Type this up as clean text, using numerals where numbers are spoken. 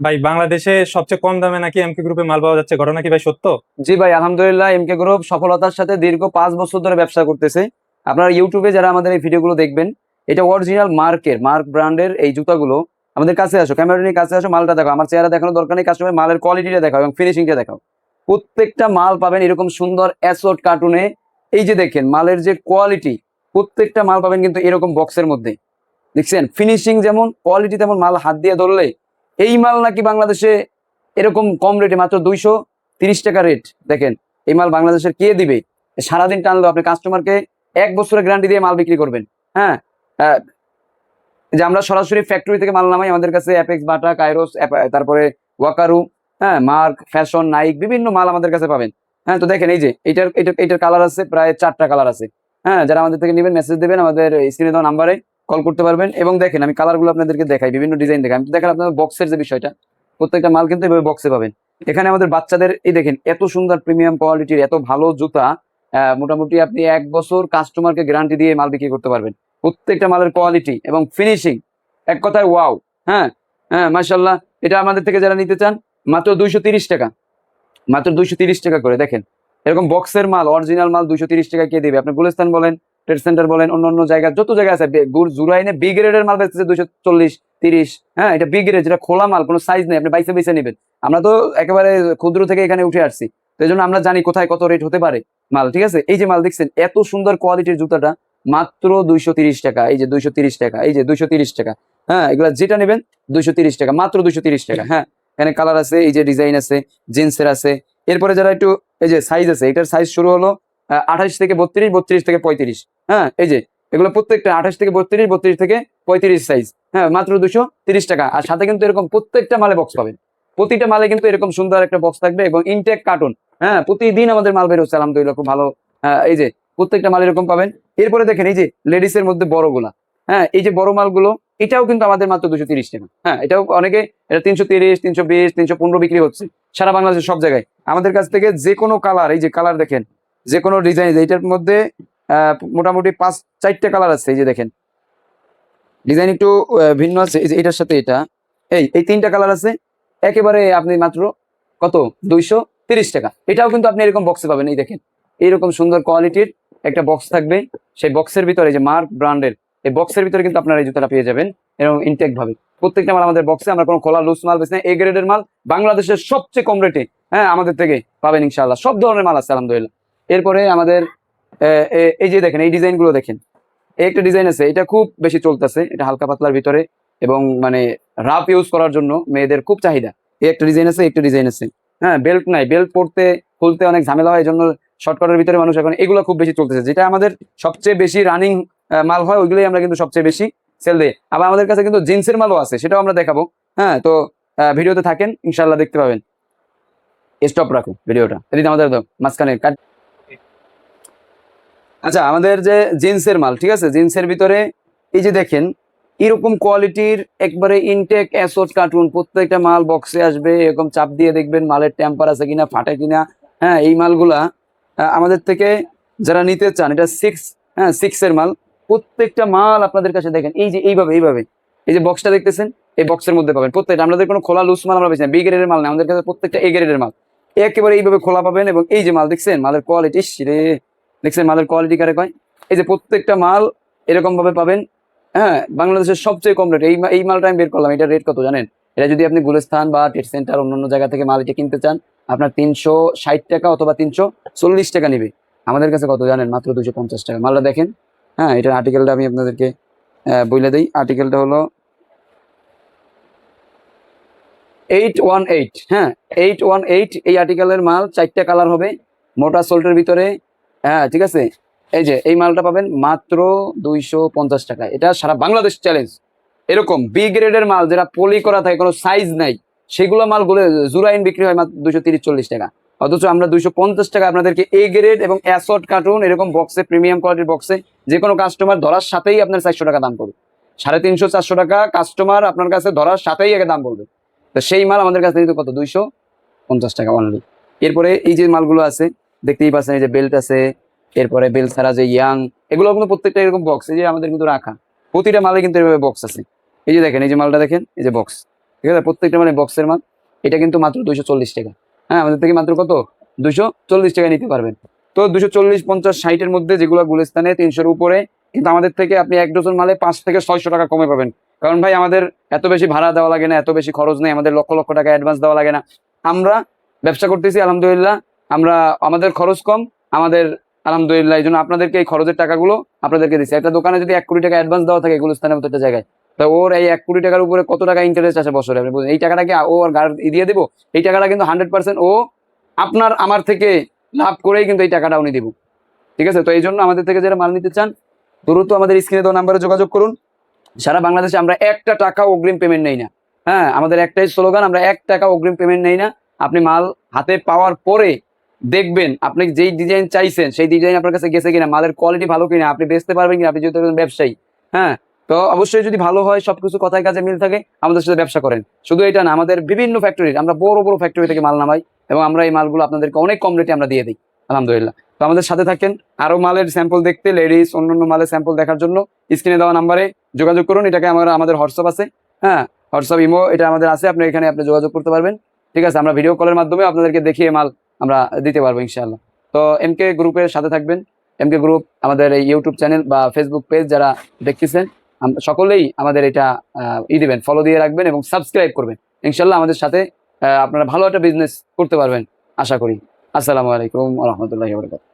ভাই বাংলাদেশে সবচেয়ে কম দামে নাকি এমকে গ্রুপে মাল পাওয়া যাচ্ছে, ঘটনা কি ভাই সত্য? জি ভাই, আলহামদুলিল্লাহ। এমকে গ্রুপ সফলতার সাথে দীর্ঘ 5 বছর ধরে ব্যবসা করতেছে। আপনারা ইউটিউবে যারা আমাদের এই ভিডিওগুলো দেখবেন, এটা অরিজিনাল মার্ক ব্র্যান্ডের এই জুতাগুলো। আমাদের কাছে আসো, ক্যামেরা নিয়ে কাছে আসো, মালটা দেখো। আমার চেহারা দেখানোর দরকার নেই, কাস্টমার মালের কোয়ালিটিটা দেখাও এবং ফিনিশিংটা দেখাও। প্রত্যেকটা মাল পাবেন এরকম সুন্দর অ্যাসোর্ট কার্টুনে। এই যে দেখেন মালের যে কোয়ালিটি, প্রত্যেকটা মাল পাবেন কিন্তু এরকম বক্সের মধ্যে। দেখছেন ফিনিশিং যেমন, কোয়ালিটি তেমন। মাল হাত দিয়ে ধরলে এই মাল নাকি বাংলাদেশে এরকম কম রেটে, মাত্র 230 টাকা রেট। দেখেন এই মাল বাংলাদেশের কে দিবে? সারাদিন টানলো আপনি কাস্টমারকে 1 বছরের গ্যারান্টি দিয়ে মাল বিক্রি করবেন। হ্যাঁ, যে আমরা সরাসরি ফ্যাক্টরি থেকে মাল নামাই। আমাদের কাছে অ্যাপেক্স, বাটা, কাইরোস, তারপরে ওয়াকারু, হ্যাঁ, মার্ক, ফ্যাশন, নাইক, বিভিন্ন মাল আমাদের কাছে পাবেন। হ্যাঁ, তো দেখেন এই যে এটার কালার আছে প্রায় 4টা কালার আছে। হ্যাঁ, যারা আমাদের থেকে নেবেন মেসেজ দেবেন, আমাদের স্ক্রিনে দেওয়া নাম্বারে কল করতে পারবেন। এবং দেখেন আমি কালারগুলো আপনাদেরকে দেখাই, বিভিন্ন ডিজাইন দেখাই। আমি দেখেন আপনাদের বক্সের যে বিষয়টা, প্রত্যেকটা মাল কিন্তু এভাবে বক্সে পাবেন। এখানে আমাদের বাচ্চাদের এই দেখেন এত সুন্দর প্রিমিয়াম কোয়ালিটির এত ভালো জুতা। মোটামুটি আপনি 1 বছর কাস্টমারকে গ্যারান্টি দিয়ে মাল বিক্রি করতে পারবেন। প্রত্যেকটা মালের কোয়ালিটি এবং ফিনিশিং এক কথায় ওয়াও। হ্যাঁ, হ্যাঁ, মাশাল্লাহ। এটা আমাদের থেকে যারা নিতে চান মাত্র 230 টাকা, মাত্র 230 টাকা করে। দেখেন এরকম বক্সের মাল, অরিজিনাল মাল 230 টাকা কে দেবে? আপনি গুলিস্তান বলেন, ট্রেড সেন্টার বলেন, অন্য জায়গা যত জায়গায় আছে, জুরাইনে বি গ্রেডের মাল বেচতেছে 240-30। হ্যাঁ, এটা বি গ্রেড, যেটা খোলা মাল, কোনো সাইজ নেই, আপনি বাইসে বাইসে নেবেন। আমরা তো একেবারে ক্ষুদ্র থেকে এখানে উঠে আসছি, তো এই জন্য আমরা জানি কোথায় কত রেট হতে পারে মাল। ঠিক আছে, এই যে মাল দেখছেন এত সুন্দর কোয়ালিটির জুতাটা মাত্র 230 টাকা। এই যে 230 টাকা, এই যে 230 টাকা। হ্যাঁ, এগুলা যেটা নেবেন 230 টাকা, মাত্র 230 টাকা। হ্যাঁ, এখানে কালার আছে, এই যে ডিজাইন আছে, জিন্সের আছে। এরপরে যারা একটু, এই যে সাইজ আছে, এটার সাইজ শুরু হলো 28 থেকে 32, 32 থেকে 35। হ্যাঁ, এই যে এগুলো প্রত্যেকটা 28 থেকে 32, 32 থেকে 35 সাইজ। হ্যাঁ, মাত্র 230 টাকা। আর সাথে কিন্তু এরকম প্রত্যেকটা মালে বক্স পাবেন। প্রতিটা মালে কিন্তু এরকম সুন্দর একটা বক্স থাকবে এবং ইনটেক কার্টুন। হ্যাঁ, প্রতিদিন আমাদের মাল বের হচ্ছে আলহামদুলিল্লাহ, খুব ভালো। এই যে প্রত্যেকটা মাল এরকম পাবেন। এরপরে দেখেন এই যে লেডিস এর মধ্যে বড়গুলা। হ্যাঁ, এই যে বড় মালগুলো, এটাও কিন্তু আমাদের মাত্র 230 টাকা। হ্যাঁ, এটাও অনেকে এটা 330, 320, 315 বিক্রি হচ্ছে সারা বাংলাদেশের সব জায়গায়। আমাদের কাছ থেকে যে কোনো কালার, এই যে কালার দেখেন, যে কোনো ডিজাইন, এইটার মধ্যে মোটামুটি 4টা কালার আছে। এই যে দেখেন ডিজাইন একটু ভিন্ন আছে। এই যে এটার সাথে এটা, এই 3টা কালার আছে। একেবারে আপনি মাত্র কত? 230 টাকা। এটাও কিন্তু আপনি এরকম বক্সে পাবেন। এই দেখেন এইরকম সুন্দর কোয়ালিটির একটা বক্স থাকবে। সেই বক্সের ভিতরে, যে মার্ক ব্র্যান্ডের এই বক্সের ভিতরে কিন্তু আপনারা এই জুতাটা পেয়ে যাবেন এরকম ইনটেক ভাবে। প্রত্যেকটা মাল আমাদের বক্সে, আমরা কোনো খোলা লুজ মাল বেশি না। এ গ্রেডের মাল বাংলাদেশের সবচেয়ে কম রেটে, হ্যাঁ, আমাদের থেকে পাবেন ইনশাআল্লাহ। সব ধরনের মাল আছে আলহামদুলিল্লাহ। এরপরে আমাদের এই যে দেখেন এই ডিজাইন গুলো দেখেন। এই একটা ডিজাইন আছে, এটা খুব বেশি চলতেছে, এটা হালকা পাতলার ভিতরে এবং মানে রাফ ইউজ করার জন্য মেয়েদের খুব চাহিদা। এই একটা ডিজাইন আছে, একটা ডিজাইন আছে। হ্যাঁ, বেল্ট নাই, বেল্ট পড়তে খুলতে অনেক ঝামেলা হয়, এই জন্য শর্টকাটের ভিতরে মানুষ এখন এগুলো খুব বেশি চলতেছে। যেটা আমাদের সবচেয়ে বেশি রানিং মাল হয়, ওইগুলোই আমরা কিন্তু সবচেয়ে বেশি সেল দিই। আবার আমাদের কাছে কিন্তু জিন্সের মালও আছে, সেটাও আমরা দেখাবো। হ্যাঁ, তো ভিডিওতে থাকেন, ইনশাল্লাহ দেখতে পাবেন। স্টপ রাখো ভিডিওটা, এদিকে আমাদের মাঝখানে কাট। আচ্ছা, আমাদের যে জিন্সের মাল, ঠিক আছে, জিন্সের ভিতরে এই যে দেখেন এরকম কোয়ালিটির একবারে ইনটেক অ্যাসোর্ট কার্টুন। প্রত্যেকটা মাল বক্সে আসবে, এরকম চাপ দিয়ে দেখবেন মালের টেম্পার আছে কিনা, ফাটে কিনা। হ্যাঁ, এই মালগুলা আমাদের থেকে যারা নিতে চান, এটা 6 এর মাল। প্রত্যেকটা মাল আপনাদের কাছে দেখেন এই যে এইভাবে এই যে বক্সটা দেখতেছেন, এই বক্সের মধ্যে পাবেন প্রত্যেকটা। আমাদের কোনো খোলা লুজ মাল আমরা বেশি না, বি গ্রেডের মাল না আমাদের কাছে, প্রত্যেকটা এ গ্রেডের মাল একেবারে এইভাবে খোলা পাবেন। এবং এই যে মাল দেখছেন, মালের কোয়ালিটি রে, দেখছেন মালের কোয়ালিটি কারে কয়। এই যে প্রত্যেকটা মাল এরকম ভাবে পাবেন। হ্যাঁ, বাংলাদেশের সবচেয়ে কম রেট। এই মালটা আমি বের করলাম, এটার রেট কত জানেন? এটা যদি আপনি গুলিস্তান বা ট্রেড সেন্টার অন্যান্য জায়গা থেকে মাল এটা কিনতে চান, আপনার 360 টাকা অথবা 340 টাকা নিবে। আমাদের কাছে কত জানেন? মাত্র 250 টাকা। মালটা দেখেন। হ্যাঁ, এটার আর্টিকেলটা আমি আপনাদেরকে বলে দিই। আর্টিকেলটা হলো 818। হ্যাঁ, 818। এই আর্টিকেলের মাল 4টা কালার হবে, মোটা সোল্টের ভিতরে। হ্যাঁ, ঠিক আছে। এই যে এই মালটা পাবেন মাত্র 250 টাকা। এটা সারা বাংলাদেশ চ্যালেঞ্জ। এরকম বি গ্রেডের মাল যেটা পলি করা থাকে, কোনো সাইজ নাই, সেগুলো মালগুলো জুরাইন বিক্রি হয় মাত্র 230-40 টাকা। অথচ আমরা 250 টাকা আপনাদেরকে এ গ্রেড এবং অ্যাসর্ট কার্টুন এরকম বক্সে, প্রিমিয়াম কোয়ালিটির বক্সে, যে কোনো কাস্টমার ধরার সাথেই আপনার 400 টাকা দাম করবে। 350-400 টাকা কাস্টমার আপনার কাছে ধরার সাথেই আগে দাম বলবে। তো সেই মাল আমাদের কাছে কিন্তু কত? 250 টাকা অনলি। এরপরে এই যে মালগুলো আছে দেখতেই পাচ্ছেন, এই যে বেল্ট আছে, এরপরে বেল্ট ছাড়া যে ইয়াং, এগুলো কিন্তু প্রত্যেকটা এরকম বক্স, এই যে আমাদের কিন্তু রাখা প্রতিটা মালে কিন্তু এভাবে বক্স আছে। এই যে দেখেন, এই যে মালটা দেখেন, এই যে বক্স, ঠিক আছে, প্রত্যেকটা মানে বক্সের মাল। এটা কিন্তু মাত্র 240 টাকা। হ্যাঁ, আমাদের থেকে মাত্র কত 240 টাকায় নিতে পারবেন। তো 240, 50, 60-এর মধ্যে যেগুলো গুলিস্তানে 300-এর উপরে, কিন্তু আমাদের থেকে আপনি 1 ডজন মালে 5 থেকে 600 টাকা কমে পাবেন। কারণ ভাই আমাদের এত বেশি ভাড়া দেওয়া লাগে না, এত বেশি খরচ নেই, আমাদের লক্ষ লক্ষ টাকা অ্যাডভান্স দেওয়া লাগে না। আমরা ব্যবসা করতেছি আলহামদুলিল্লাহ, আমরা আমাদের খরচ কম, আমাদের আলহামদুলিল্লাহ এই জন্য আপনাদেরকে এই খরচের টাকাগুলো আপনাদেরকে দিচ্ছি। একটা দোকানে যদি 1 কোটি টাকা অ্যাডভান্স দেওয়া থাকে গুলিস্তানের মতো একটা জায়গায়, তা ওর এই 1 কোটি টাকার উপরে কত টাকা ইন্টারেস্ট আসে বছরে আপনি বলুন। এই টাকাটা কি ও আর গাড়ি দিয়ে দিব? এই টাকাটা কিন্তু 100% ও আপনার আমার থেকে লাভ করেই কিন্তু এই টাকাটা উনি দিব। ঠিক আছে, তো এই জন্য আমাদের থেকে যারা মাল নিতে চান দ্রুত আমাদের স্ক্রিনে দেওয়া নাম্বারে যোগাযোগ করুন। সারা বাংলাদেশে আমরা 1 টাকা অগ্রিম পেমেন্ট নেই না। হ্যাঁ, আমাদের একটাই স্লোগান, আমরা 1 টাকা অগ্রিম পেমেন্ট নেই না। আপনি মাল হাতে পাওয়ার পরে দেখবেন আপনি যেই ডিজাইন চাইছেন সেই ডিজাইন আপনার কাছে গেছে কিনা, মালের কোয়ালিটি ভালো কিনা, আপনি বেচতে পারবেন কিনা, আপনি যেহেতু একজন ব্যবসায়ী। হ্যাঁ, তো অবশ্যই যদি ভালো হয়, সবকিছু কথায় কাজে মিল থাকে, আমাদের সাথে ব্যবসা করেন। শুধু এটা না, আমাদের বিভিন্ন ফ্যাক্টরির, আমরা বড় বড় ফ্যাক্টরি থেকে মাল নামাই এবং আমরা এই মালগুলো আপনাদেরকে অনেক কম রেটে আমরা দিয়ে দিই আলহামদুলিল্লাহ। তো আমাদের সাথে থাকেন। আরো মালের স্যাম্পল দেখতে, লেডিস অন্যান্য মালের স্যাম্পল দেখার জন্য স্ক্রিনে দেওয়া নাম্বারে যোগাযোগ করুন। এটাকে আমাদের হোয়াটসঅ্যাপ আছে। হ্যাঁ, হোয়াটসঅ্যাপ, ইমো এটা আমাদের আছে, আপনি এখানে আপনি যোগাযোগ করতে পারবেন। ঠিক আছে, আমরা ভিডিও কলের মাধ্যমে আপনাদেরকে দেখিয়ে মাল আমরা দিতে পারবো ইনশাআল্লাহ। তো এমকে গ্রুপের সাথে থাকবেন। এমকে গ্রুপ আমাদের এই ইউটিউব চ্যানেল বা ফেসবুক পেজ যারা দেখতেছেন, সকলেই আমাদের এটা দিবেন, ফলো দিয়ে রাখবেন এবং সাবস্ক্রাইব করবেন। ইনশাআল্লাহ আমাদের সাথে আপনারা ভালো একটা বিজনেস করতে পারবেন আশা করি। আসসালামু আলাইকুম ওয়া রাহমাতুল্লাহি ওয়া বারাকাতুহু।